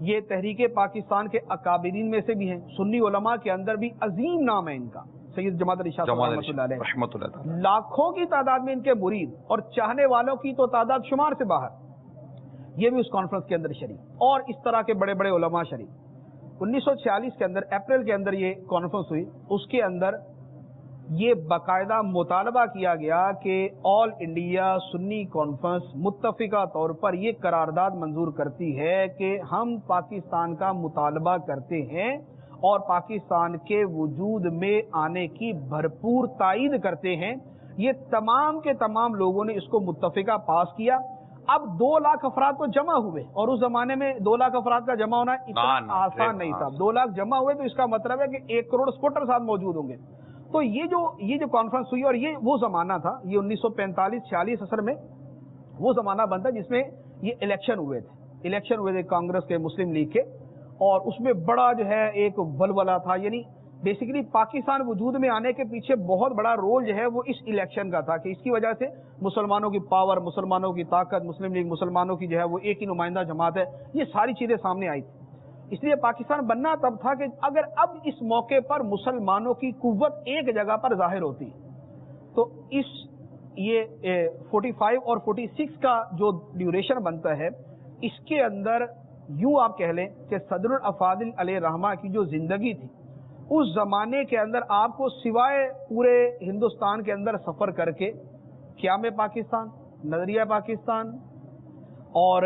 یہ تحریک پاکستان کے اکابرین میں سے بھی ہیں. سنی علماء کے اندر بھی عظیم نام ہے ان کا, سید جماعت علی شاہ صاحب رحمۃ اللہ علیہ. لاکھوں کی تعداد میں ان کے مرید اور چاہنے والوں کی تو تعداد شمار سے باہر, یہ بھی اس کانفرنس کے اندر شریک, اور اس طرح کے بڑے بڑے علماء شریک. 1946 کے اندر اپریل کے اندر یہ کانفرنس ہوئی. اس کے اندر یہ باقاعدہ مطالبہ کیا گیا کہ آل انڈیا سنی کانفرنس متفقہ طور پر یہ قرارداد منظور کرتی ہے کہ ہم پاکستان کا مطالبہ کرتے ہیں اور پاکستان کے وجود میں آنے کی بھرپور تائید کرتے ہیں. یہ تمام کے تمام لوگوں نے اس کو متفقہ پاس کیا. اب 2 لاکھ افراد تو جمع ہوئے, اور اس زمانے میں 2 لاکھ افراد کا جمع ہونا اتنا آسان نہیں تھا. 2 لاکھ جمع ہوئے تو اس کا مطلب ہے کہ 1 کروڑ سپورٹر ساتھ موجود ہوں گے. تو یہ جو کانفرنس ہوئی, اور یہ وہ زمانہ تھا, یہ 1945-46 اثر میں وہ زمانہ بنتا جس میں یہ الیکشن ہوئے تھے کانگریس کے, مسلم لیگ کے, اور اس میں بڑا جو ہے ایک ولولہ تھا. یعنی بیسیکلی پاکستان وجود میں آنے کے پیچھے بہت بڑا رول جو ہے وہ اس الیکشن کا تھا, کہ اس کی وجہ سے مسلمانوں کی پاور, مسلمانوں کی طاقت, مسلم لیگ مسلمانوں کی جو ہے وہ ایک ہی نمائندہ جماعت ہے, یہ ساری چیزیں سامنے آئی تھی. اس لیے پاکستان بننا تب تھا کہ اگر اب اس موقع پر مسلمانوں کی قوت ایک جگہ پر ظاہر ہوتی تو یہ 45 اور 46 کا جو ڈیوریشن بنتا ہے, اس کے اندر یوں آپ کہہ لیں کہ صدر الافاضل علیہ رحمہ کی جو زندگی تھی اس زمانے کے اندر آپ کو سوائے پورے ہندوستان کے اندر سفر کر کے قیام پاکستان, نظریہ پاکستان اور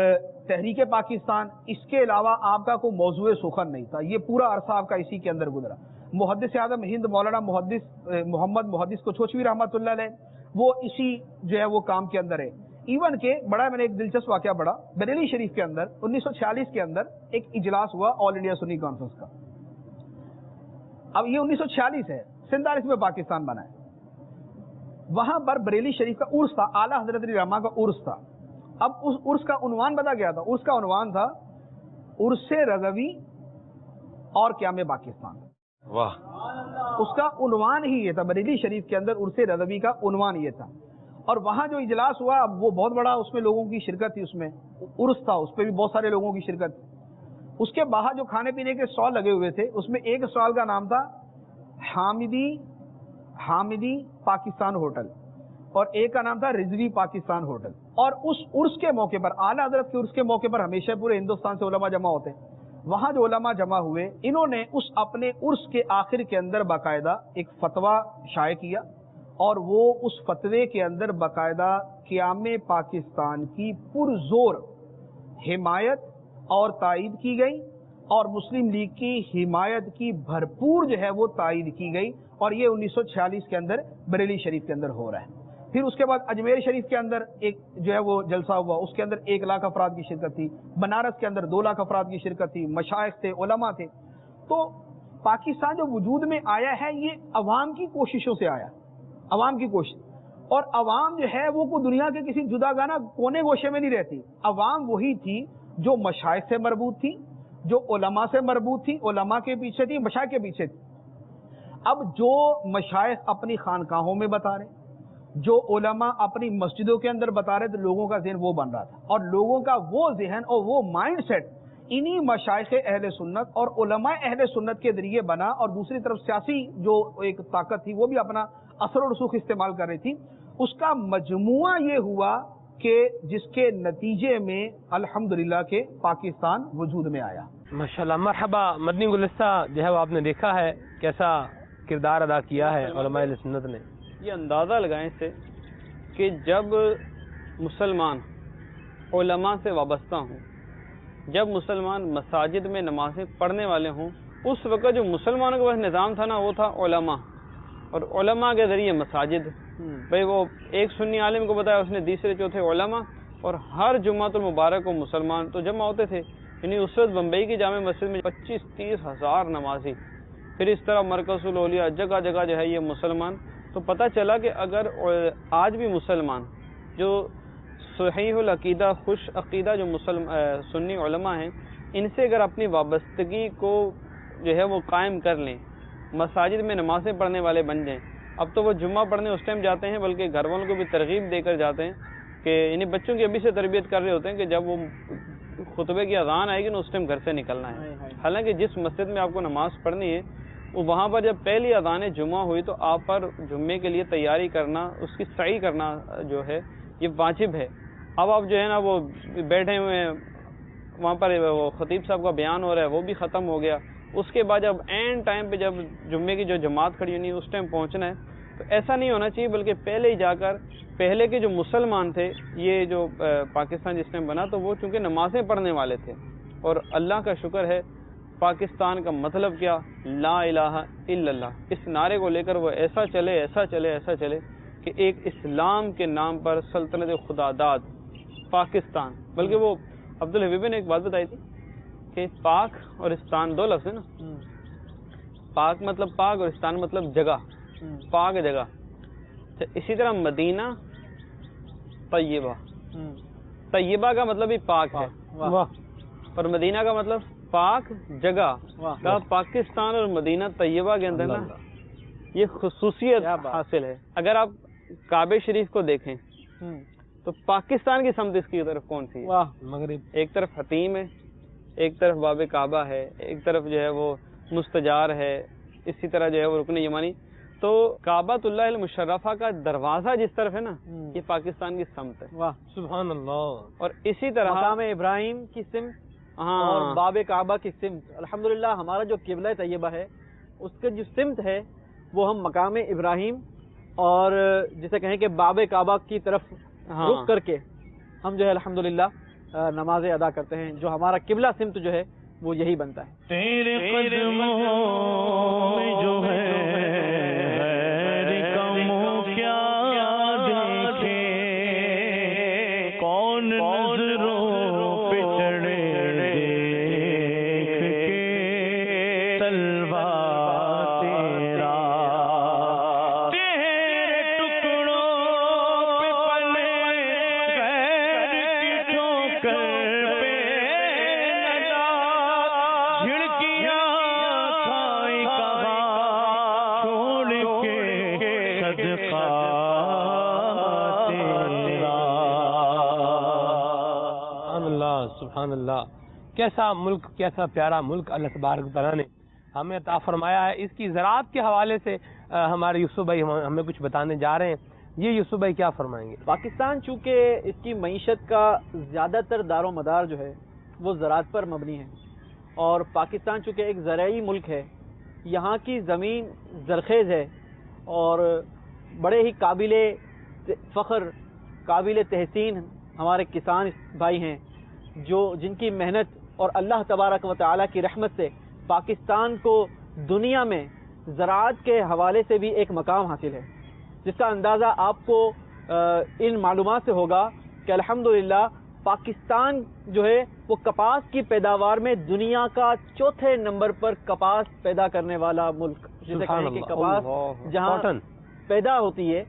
تحریک پاکستان, اس کے علاوہ آپ کا کوئی موضوع سخن نہیں تھا. یہ پورا عرصہ آپ کا اسی کے اندر گزرا. محدث اعظم ہند مولانا محمد محدث کوچھوچوی رحمۃ اللہ علیہ, وہ اسی جو ہے وہ کام کے اندر ہے. ایون کہ بڑا میں نے ایک دلچسپ واقعہ پڑھا, بریلی شریف کے اندر 1946 کے اندر ایک اجلاس ہوا آل انڈیا سنی کانفرنس کا. اب یہ 1946 ہے, 47 میں پاکستان بنا ہے. وہاں پر بریلی شریف کا عرس تھا, اعلیٰ حضرت علی رحمہ کا عرس تھا. اب اس عرس کا عنوان بتا گیا تھا, اس کا عنوان تھا عرس رضوی اور قیام پاکستان. واہ, اس کا عنوان ہی یہ تھا. بریلی شریف کے اندر عرس رضوی کا عنوان یہ تھا. اور وہاں جو اجلاس ہوا وہ بہت بڑا, اس میں لوگوں کی شرکت تھی. اس میں عرس تھا, اس پہ بھی بہت سارے لوگوں کی شرکت تھی. اس کے باہر جو کھانے پینے کے اسٹال لگے ہوئے تھے, اس میں ایک اسٹال کا نام تھا حامدی پاکستان ہوٹل, اور ایک کا نام تھا رضوی پاکستان ہوٹل. اور اس عرس کے موقع پر, اعلیٰ حضرت کے عرس کے موقع پر ہمیشہ پورے ہندوستان سے علماء جمع ہوتے ہیں. وہاں جو علماء جمع ہوئے, انہوں نے اس اپنے عرس کے آخر کے اندر باقاعدہ ایک فتویٰ شائع کیا, اور وہ اس فتوے کے اندر باقاعدہ قیام پاکستان کی پرزور حمایت اور تائید کی گئی, اور مسلم لیگ کی حمایت کی بھرپور جو ہے وہ تائید کی گئی. اور یہ 1946 کے اندر بریلی شریف کے اندر ہو رہا ہے. پھر اس کے بعد اجمیر شریف کے اندر ایک جو ہے وہ جلسہ ہوا, اس کے اندر 1 لاکھ افراد کی شرکت تھی. بنارس کے اندر 2 لاکھ افراد کی شرکت تھی, مشائخ تھے, علماء تھے. تو پاکستان جو وجود میں آیا ہے یہ عوام کی کوششوں سے آیا، عوام کی کوشش، اور عوام جو ہے وہ کوئی دنیا کے کسی جداگانہ کونے گوشے میں نہیں رہتی. عوام وہی تھی جو مشائخ سے مربوط تھی، جو علماء سے مربوط تھی، علماء کے پیچھے تھی، مشائخ کے پیچھے تھی. اب جو مشائخ اپنی خانقاہوں میں بتا رہے، جو علماء اپنی مسجدوں کے اندر بتا رہے، تو لوگوں کا ذہن وہ بن رہا تھا، اور لوگوں کا وہ ذہن اور وہ مائنڈ سیٹ انہی مشائخ اہل سنت اور علماء اہل سنت کے ذریعے بنا، اور دوسری طرف سیاسی جو ایک طاقت تھی وہ بھی اپنا اثر و رسوخ استعمال کر رہی تھی. اس کا مجموعہ یہ ہوا کہ جس کے نتیجے میں الحمدللہ کہ پاکستان وجود میں آیا. ماشاءاللہ. مرحبا. مدنی گلستہ جو ہے وہ آپ نے دیکھا ہے کیسا کردار ادا کیا ہے علماء اہل سنت نے. یہ اندازہ لگائیں اس سے کہ جب مسلمان علماء سے وابستہ ہوں، جب مسلمان مساجد میں نمازیں پڑھنے والے ہوں، اس وقت جو مسلمانوں کے پاس نظام تھا نا وہ تھا علماء، اور علماء کے ذریعے مساجد. بھئی وہ ایک سنی عالم کو بتایا، اس نے تیسرے چوتھے علماء، اور ہر جمعۃ المبارک کو مسلمان تو جمع ہوتے تھے. یعنی اس وقت بمبئی کی جامع مسجد میں 25-30 ہزار نمازی، پھر اس طرح مرکز الاولیاء جگہ جگہ جو ہے یہ مسلمان. تو پتہ چلا کہ اگر آج بھی مسلمان جو صحیح العقیدہ خوش عقیدہ جو سنی علماء ہیں، ان سے اگر اپنی وابستگی کو جو ہے وہ قائم کر لیں، مساجد میں نمازیں پڑھنے والے بن جائیں. اب تو وہ جمعہ پڑھنے اس ٹائم جاتے ہیں، بلکہ گھر والوں کو بھی ترغیب دے کر جاتے ہیں کہ یعنی بچوں کی ابھی سے تربیت کر رہے ہوتے ہیں کہ جب وہ خطبے کی اذان آئے گی نا اس ٹائم گھر سے نکلنا ہے. حالانکہ جس مسجد میں آپ کو نماز پڑھنی ہے وہاں پر جب پہلی اذان جمعہ ہوئی تو آپ پر جمعے کے لیے تیاری کرنا، اس کی سعی کرنا جو ہے یہ واجب ہے. اب آپ جو ہے نا وہ بیٹھے ہوئے ہیں وہاں پر، وہ خطیب صاحب کا بیان ہو رہا ہے وہ بھی ختم ہو گیا، اس کے بعد جب اینڈ ٹائم پہ جب جمعے کی جو جماعت کھڑی ہونی اس ٹائم پہنچنا ہے. تو ایسا نہیں ہونا چاہیے، بلکہ پہلے ہی جا کر پہلے کے جو مسلمان تھے، یہ جو پاکستان جس ٹائم بنا تو وہ چونکہ نمازیں پڑھنے والے تھے، اور اللہ کا شکر ہے پاکستان کا مطلب کیا، لا الہ الا اللہ، اس نعرے کو لے کر وہ ایسا چلے ایسا چلے ایسا چلے کہ ایک اسلام کے نام پر سلطنت خدا داد پاکستان. بلکہ وہ عبدالحبیب نے ایک بات بتائی تھی کہ پاک اور استان دو لفظ ہیں نا، پاک مطلب پاک اور استان مطلب جگہ، پاک جگہ. اسی طرح مدینہ طیبہ، طیبہ کا مطلب ہی پاک ہے، اور مدینہ کا مطلب پاک جگہ. پاکستان اور مدینہ طیبہ کے اندر نا یہ خصوصیت حاصل ہے. اگر آپ کعبہ شریف کو دیکھیں تو پاکستان کی سمت اس کی طرف کون سی ہے؟ مغرب. ایک طرف حتیم ہے، ایک طرف باب کعبہ ہے، ایک طرف جو ہے وہ مستجار ہے، اسی طرح جو ہے وہ رکن یمانی. تو کعبۃ اللہ المشرفہ کا دروازہ جس طرف ہے نا یہ پاکستان کی سمت ہے. واہ سبحان اللہ. اور اسی طرح مقام ابراہیم کی سمت اور باب کعبہ کی سمت. الحمدللہ ہمارا جو قبلہ طیبہ ہے اس کے جو سمت ہے وہ ہم مقام ابراہیم اور جسے کہیں کہ باب کعبہ کی طرف رخ کر کے ہم جو ہے الحمدللہ نمازیں ادا کرتے ہیں. جو ہمارا قبلہ سمت جو ہے وہ یہی بنتا ہے. تیرے قدموں میں جو ہے سبحان اللہ. کیسا ملک، کیسا پیارا ملک اللہ تبارک و تعالیٰ نے ہمیں عطا فرمایا ہے. اس کی زراعت کے حوالے سے ہمارے یوسف بھائی ہمیں کچھ بتانے جا رہے ہیں. یہ یوسف بھائی کیا فرمائیں گے؟ پاکستان چونکہ اس کی معیشت کا زیادہ تر دار و مدار جو ہے وہ زراعت پر مبنی ہے، اور پاکستان چونکہ ایک زرعی ملک ہے، یہاں کی زمین زرخیز ہے اور بڑے ہی قابل فخر، قابل تحسین ہمارے کسان بھائی ہیں جن کی محنت اور اللہ تبارک و تعالیٰ کی رحمت سے پاکستان کو دنیا میں زراعت کے حوالے سے بھی ایک مقام حاصل ہے، جس کا اندازہ آپ کو ان معلومات سے ہوگا کہ الحمدللہ پاکستان جو ہے وہ کپاس کی پیداوار میں دنیا کا چوتھے نمبر پر کپاس پیدا کرنے والا ملک، جسے کہیں کہ کپاس جہاں پیدا ہوتی ہے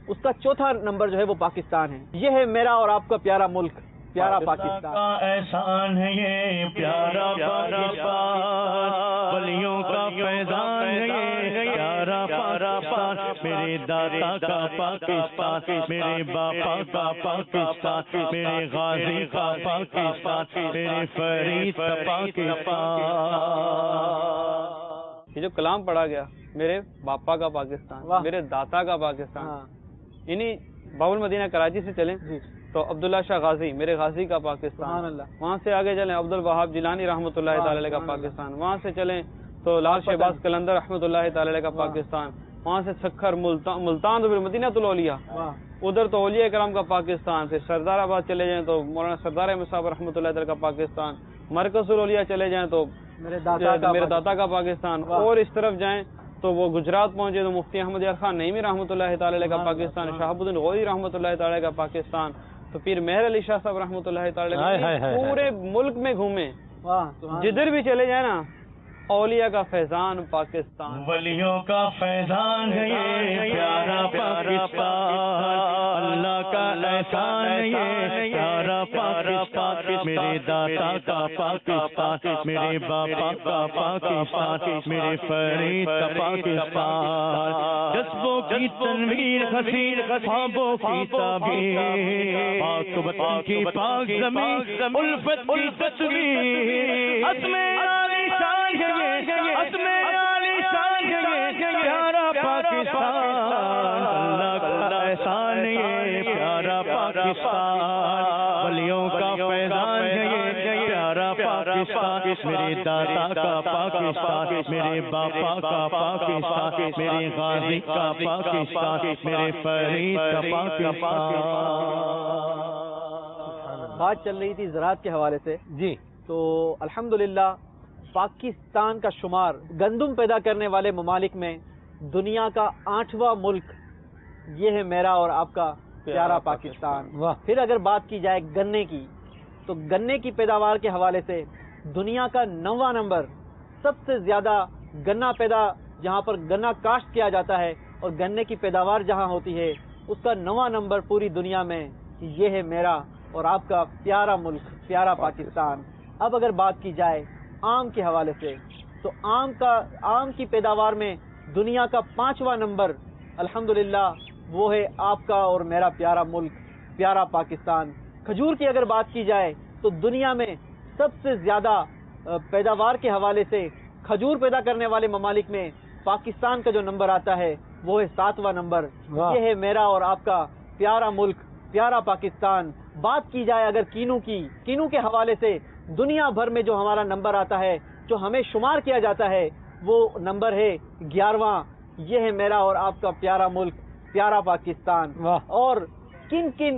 اس کا چوتھا نمبر جو ہے وہ پاکستان ہے۔ یہ ہے میرا اور آپ کا پیارا ملک، پیارا پاکستان کا احسان ہے یہ پیارا پاکستان، ولیوں کا فیضان ہے یہ پیارا پاکستان، میرے داتا کا پاکستان، میرے باپا کا پاکستان، میرے غازی کا پاکستان، میرے فرید کا پاکستان۔ یہ جو کلام پڑھا گیا، میرے باپا کا پاکستان، میرے داتا کا پاکستان، یعنی باب المدینہ کراچی سے چلیں تو عبداللہ شاہ غازی، میرے غازی کا پاکستان، وہاں سے آگے چلیں عبد الوہاب جیلانی رحمۃ اللہ تعالی کا پاکستان، وہاں سے چلیں تو لال شہباز قلندر رحمۃ اللہ تعالی کا پاکستان، وہاں سے سکھر ملتان تو پھر مدینہ الاولیاء، ادھر تو اولیاء کرام کا پاکستان، پھر سردار آباد چلے جائیں تو مولانا سردار احمد صاحب رحمۃ اللہ تعالی کا پاکستان، مرکز الاولیاء چلے جائیں تو میرے داتا کا پاکستان، اور اس طرف جائیں تو وہ گجرات پہنچے تو مفتی احمد یار خان نعیمی رحمۃ اللہ تعالی کا پاکستان، شہاب الدین غوری رحمۃ اللہ تعالی کا پاکستان، تو پھر مہر علی شاہ صاحب رحمۃ اللہ تعالی کا، پورے ملک میں گھومے، جدھر بھی چلے جائیں نا اولیاء کا فیضان پاکستان، ولیوں کا فیضان ہے یہ پیارا پاکستان، اللہ کا احسان ہے یہ پیارا پاکستان، میرے داتا کا پاکستان، میرے باپا کا پاکستان، میرے فرید کا پاکستان، جذبوں کی تنویر حسین خوابوں کی تعبیر، پاک وطن کی پاک زمین الفت کی تصویر، عزم عالی شان ہے عزم عالی شان ہے پیارا پاکستان، اللہ کا احسان ہے یہ پیارا پاکستان، ولیوں کا فیضان ہے یہ پیارا پاکستان، میرے دادا کا پاکستان، میرے باپا کا پاکستان، میرے غازی کا پاکستان، میرے فرید کا پاکستان۔ بات چل رہی تھی زراعت کے حوالے سے، جی، تو الحمدللہ پاکستان کا شمار گندم پیدا کرنے والے ممالک میں دنیا کا 8واں ملک، یہ ہے میرا اور آپ کا پیارا پاکستان۔ پھر اگر بات کی جائے گنے کی، تو گنے کی پیداوار کے حوالے سے دنیا کا 9واں نمبر، سب سے زیادہ گنا جہاں پر گنا کاشت کیا جاتا ہے اور گنے کی پیداوار جہاں ہوتی ہے، اس کا 9واں نمبر پوری دنیا میں، یہ ہے میرا اور آپ کا پیارا ملک، پیارا پاکستان۔ اب اگر بات کی جائے آم کے حوالے سے، تو آم کی پیداوار میں دنیا کا 5واں نمبر الحمدللہ وہ ہے آپ کا اور میرا پیارا ملک، پیارا پاکستان۔ کھجور کی اگر بات کی جائے تو دنیا میں سب سے زیادہ پیداوار کے حوالے سے کھجور پیدا کرنے والے ممالک میں پاکستان کا جو نمبر آتا ہے وہ ہے 7واں نمبر، یہ ہے میرا اور آپ کا پیارا ملک، پیارا پاکستان۔ بات کی جائے اگر کینو کے حوالے سے دنیا بھر میں جو ہمارا نمبر آتا ہے، جو ہمیں شمار کیا جاتا ہے، وہ نمبر ہے 11واں، یہ ہے میرا اور آپ کا پیارا ملک، پیارا پاکستان۔ اور کن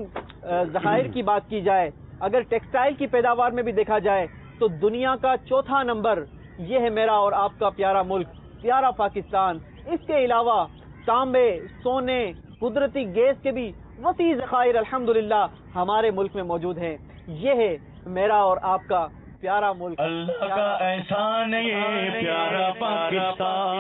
ذخائر کی بات کی جائے، اگر ٹیکسٹائل کی پیداوار میں بھی دیکھا جائے تو دنیا کا 4تھا نمبر، یہ ہے میرا اور آپ کا پیارا ملک، پیارا پاکستان۔ اس کے علاوہ تانبے، سونے، قدرتی گیس کے بھی وسیع ذخائر الحمدللہ ہمارے ملک میں موجود ہیں، یہ ہے میرا اور آپ کا پیارا ملک، اللہ کا احسان ہے یہ پیارا پاکستان،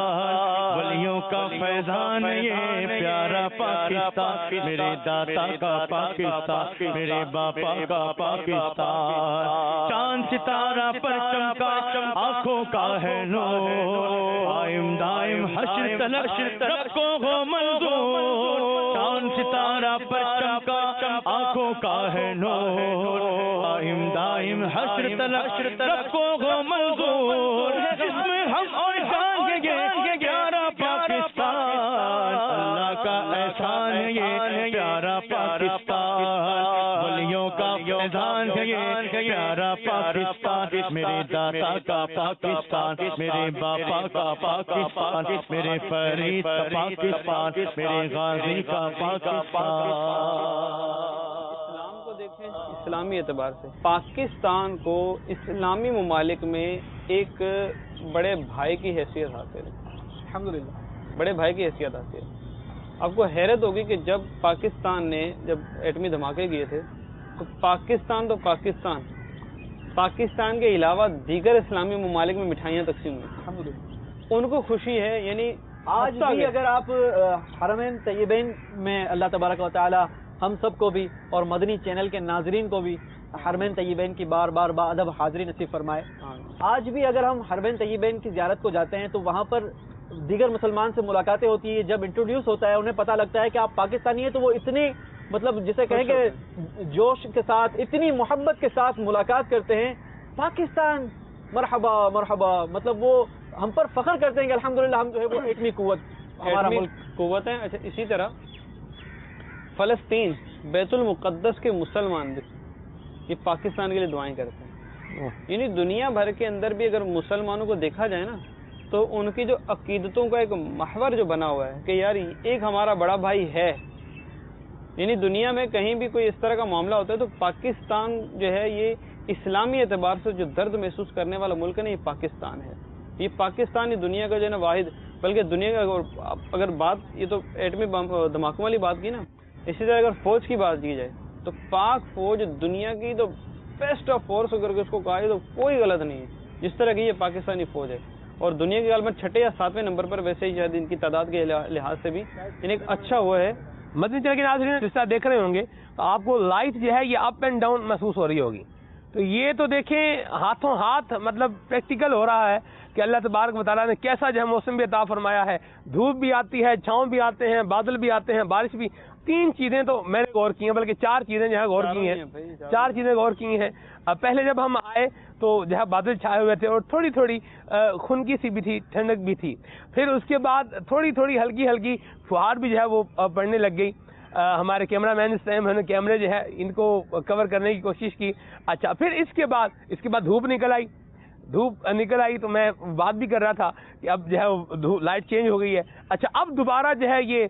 ولیوں کا فیضان ہے یہ پیارا پاکستان، میرے داتا کا پاکستان، میرے باپا کا پاکستان، چاند ستارہ پر چمکا آنکھوں کا ہے نور، قائم دائم حشر تلک رکھو ہو منظور، چاند ستارہ پر چمکا آنکھوں کا ہے نور، قائم دائم حشر تلک رکھو ہو منظور، جس میں ہم اور جان گے پیارا پاکستان، اللہ کا احسان ہے یہ پیارا پاکستان، ولیوں کا فیضان ہے یہ پیارا پاکستان، میرے داتا کا پاکستان، میرے باپا کا پاکستان، میرے فرید کا پاکستان، میرے غازی کا پاکستان۔ اسلامی اعتبار سے پاکستان کو اسلامی ممالک میں ایک بڑے بھائی کی حیثیت حاصل ہے، الحمدللہ بڑے بھائی کی حیثیت حاصل ہے۔ آپ کو حیرت ہوگی کہ جب پاکستان نے جب ایٹمی دھماکے کیے تھے تو پاکستان پاکستان کے علاوہ دیگر اسلامی ممالک میں مٹھائیاں تقسیم ہوئی، ان کو خوشی ہے. یعنی آج بھی اگر آپ حرمین طیبین میں اللہ تبارک و تعالی ہم سب کو بھی اور مدنی چینل کے ناظرین کو بھی حرمین طیبین کی بار بار ادب حاضری نصیب فرمائے. آج بھی اگر ہم حرمین طیبین کی زیارت کو جاتے ہیں تو وہاں پر دیگر مسلمان سے ملاقاتیں ہوتی ہے. جب انٹروڈیوس ہوتا ہے انہیں پتہ لگتا ہے کہ آپ پاکستانی ہیں تو وہ اتنے مطلب جسے کہیں کہ جوش کے ساتھ اتنی محبت کے ساتھ ملاقات کرتے ہیں. پاکستان مرحبا مرحبا، مطلب وہ ہم پر فخر کرتے ہیں کہ الحمدللہ ہم جو ہے وہ ایٹمی قوت ہمارا ملک قوت ہے. اچھا اسی طرح فلسطین بیت المقدس کے مسلمان بھی یہ پاکستان کے لیے دعائیں کرتے ہیں. یعنی دنیا بھر کے اندر بھی اگر مسلمانوں کو دیکھا جائے نا تو ان کی جو عقیدتوں کا ایک محور جو بنا ہوا ہے کہ یار ایک ہمارا بڑا بھائی ہے. یعنی دنیا میں کہیں بھی کوئی اس طرح کا معاملہ ہوتا ہے تو پاکستان جو ہے یہ اسلامی اعتبار سے جو درد محسوس کرنے والا ملک ہے نا یہ پاکستان ہے. یہ پاکستان ہی دنیا کا جو ہے نا واحد، بلکہ دنیا کا اگر بات یہ تو ایٹمی دھماکوں والی بات کی نا، اسی طرح اگر فوج کی بات کی جائے تو پاک فوج دنیا کی تو بیسٹ آف فورس اگر اس کو کہا جائے تو کوئی غلط نہیں ہے جس طرح کی یہ پاکستانی فوج ہے. اور دنیا کے غالباً 6 یا 7ویں نمبر پر ویسے ہی شاید ان کی تعداد کے لحاظ سے بھی یعنی ایک اچھا وہ ہے. مدنی چینل کے ناظرین جس طرح دیکھ رہے ہوں گے تو آپ کو لائٹ جو ہے یہ اپ اینڈ ڈاؤن محسوس ہو رہی ہوگی. تو یہ تو دیکھیں ہاتھوں ہاتھ مطلب پریکٹیکل ہو رہا ہے کہ اللہ تبارک و تعالیٰ نے کیسا جو ہے موسم بھی عطا فرمایا ہے. دھوپ بھی آتی ہے، چھاؤں بھی آتے ہیں، بادل بھی آتے ہیں، بارش بھی. 3 چیزیں تو میں نے غور کی ہیں، بلکہ 4 چیزیں جو ہے غور کی ہیں. 4 چیزیں غور کی ہیں. پہلے جب ہم آئے تو جو ہے بادل چھائے ہوئے تھے اور تھوڑی تھوڑی خنکی سی بھی تھی، ٹھنڈک بھی تھی. پھر اس کے بعد تھوڑی تھوڑی ہلکی ہلکی فہار بھی جو ہے وہ پڑنے لگ گئی. ہمارے کیمرہ مین اس ٹائم نے کیمرے جو ہے ان کو کور کرنے کی کوشش کی. اچھا پھر اس کے بعد دھوپ نکل آئی تو میں بات بھی کر رہا تھا کہ اب جو ہے لائٹ چینج ہو گئی ہے. اچھا اب دوبارہ جو ہے یہ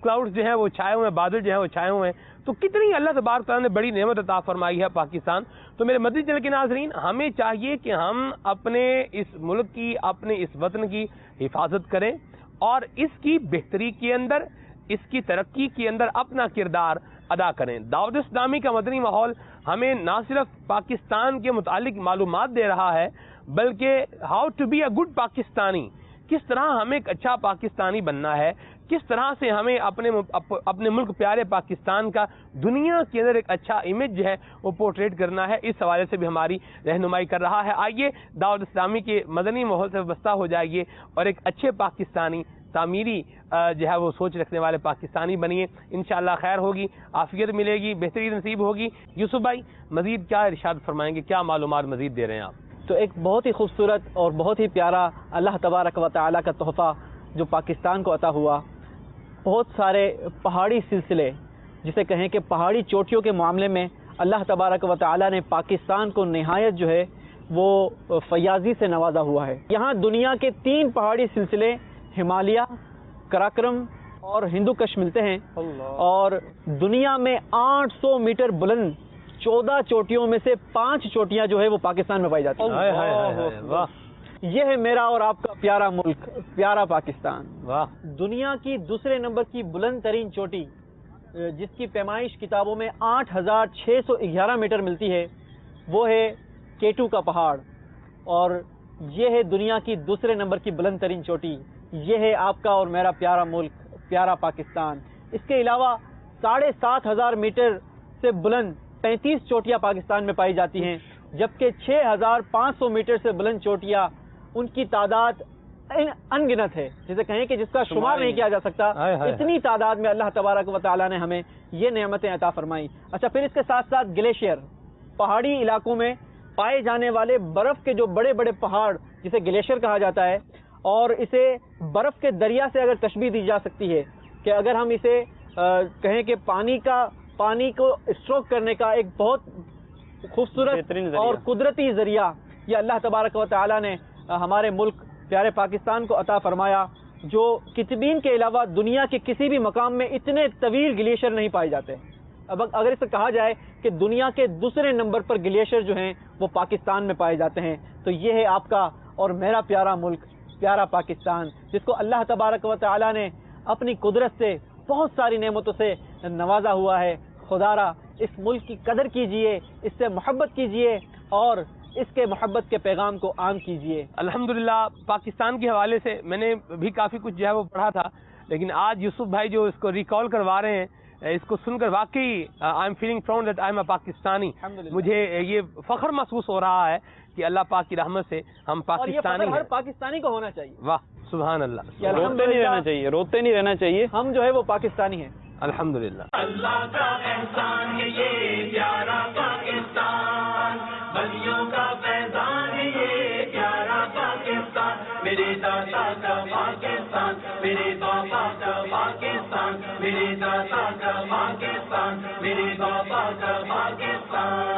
کلاؤڈ جو ہیں وہ چھائے ہوئے ہیں، بادل جو ہیں وہ چھائے ہوئے ہیں. تو کتنی اللہ تبارک تعالیٰ نے بڑی نعمت عطا فرمائی ہے پاکستان. تو میرے مدنی چینل کے ناظرین ہمیں چاہیے کہ ہم اپنے اس ملک کی، اپنے اس وطن کی حفاظت کریں اور اس کی بہتری کے اندر، اس کی ترقی کے اندر اپنا کردار ادا کریں. دعوت اسلامی کا مدنی ماحول ہمیں نہ صرف پاکستان کے متعلق معلومات دے رہا ہے بلکہ how to be a good Pakistani, کس طرح ہمیں ایک اچھا پاکستانی بننا ہے، کس طرح سے ہمیں اپنے ملک پیارے پاکستان کا دنیا کے اندر ایک اچھا امیج جو ہے وہ پورٹریٹ کرنا ہے. اس حوالے سے بھی ہماری رہنمائی کر رہا ہے. آئیے دعوت اسلامی کے مدنی ماحول سے وابستہ ہو جائیے اور ایک اچھے پاکستانی، تعمیری جو ہے وہ سوچ رکھنے والے پاکستانی بنیے. انشاءاللہ خیر ہوگی، عافیت ملے گی، بہتری نصیب ہوگی. یوسف بھائی مزید کیا ارشاد فرمائیں گے، کیا معلومات مزید دے رہے ہیں آپ؟ تو ایک بہت ہی خوبصورت اور بہت ہی پیارا اللہ تبارک و تعالیٰ کا تحفہ جو پاکستان کو عطا ہوا. بہت سارے پہاڑی سلسلے، جسے کہیں کہ پہاڑی چوٹیوں کے معاملے میں اللہ تبارک و تعالیٰ نے پاکستان کو نہایت جو ہے وہ فیاضی سے نوازا ہوا ہے. یہاں دنیا کے 3 پہاڑی سلسلے ہمالیہ، کراکرم اور ہندو کش ملتے ہیں. اور دنیا میں 800 میٹر بلند 14 چوٹیوں میں سے 5 چوٹیاں جو ہے وہ پاکستان میں پائی جاتی ہیں. یہ ہے میرا اور آپ کا پیارا ملک، پیارا پاکستان. دنیا کی دوسرے نمبر کی بلند ترین چوٹی جس کی پیمائش کتابوں میں 8611 میٹر ملتی ہے وہ ہے کیٹو کا پہاڑ، اور یہ ہے دنیا کی دوسرے نمبر کی بلند ترین چوٹی. یہ ہے آپ کا اور میرا پیارا ملک، پیارا پاکستان. اس کے علاوہ 7500 میٹر سے بلند 35 چوٹیاں پاکستان میں پائی جاتی ہیں، جبکہ 6500 میٹر سے بلند چوٹیاں ان کی تعداد ان گنت ہے، جسے کہیں کہ جس کا شمار نہیں کیا جا سکتا. اتنی تعداد میں اللہ تبارک و تعالیٰ نے ہمیں یہ نعمتیں عطا فرمائی. اچھا پھر اس کے ساتھ ساتھ گلیشیئر، پہاڑی علاقوں میں پائے جانے والے برف کے جو بڑے بڑے پہاڑ جسے گلیشیئر کہا جاتا ہے، اور اسے برف کے دریا سے اگر تشبیہ دی جا سکتی ہے کہ اگر ہم اسے کہیں کہ پانی کو اسٹروک کرنے کا ایک بہت خوبصورت اور قدرتی ذریعہ یہ اللہ تبارک و تعالیٰ نے ہمارے ملک پیارے پاکستان کو عطا فرمایا، جو کتبین کے علاوہ دنیا کے کسی بھی مقام میں اتنے طویل گلیشیئر نہیں پائے جاتے. اب اگر اسے کہا جائے کہ دنیا کے دوسرے نمبر پر گلیشیئر جو ہیں وہ پاکستان میں پائے جاتے ہیں، تو یہ ہے آپ کا اور میرا پیارا ملک، پیارا پاکستان، جس کو اللہ تبارک و تعالیٰ نے اپنی قدرت سے بہت ساری نعمتوں سے نوازا ہوا ہے. خدا را اس ملک کی قدر کیجئے، اس سے محبت کیجئے اور اس کے محبت کے پیغام کو عام کیجئے۔ الحمدللہ پاکستان کے حوالے سے میں نے بھی کافی کچھ جو ہے وہ پڑھا تھا، لیکن آج یوسف بھائی جو اس کو ریکال کروا رہے ہیں، اس کو سن کر واقعی I am feeling proud that I am a Pakistani. مجھے یہ فخر محسوس ہو رہا ہے کہ اللہ پاک کی رحمت سے ہم اور یہ پاکستانی فخر ہر ہیں۔ پاکستانی کو ہونا چاہیے۔ واہ سبحان اللہ، کہ روتے نہیں رہنا چاہیے، روتے نہیں رہنا چاہیے۔ ہم جو ہے وہ پاکستانی ہیں۔ الحمدللہ۔ اللہ کا احسان ہے یہ پیارا پاکستان، بلیوں کا فیضان ہے یہ پیارا پاکستان، میرے دادا کا پاکستان، میرے بابا کا پاکستان، میرے دادا کا پاکستان، میرے بابا کا پاکستان۔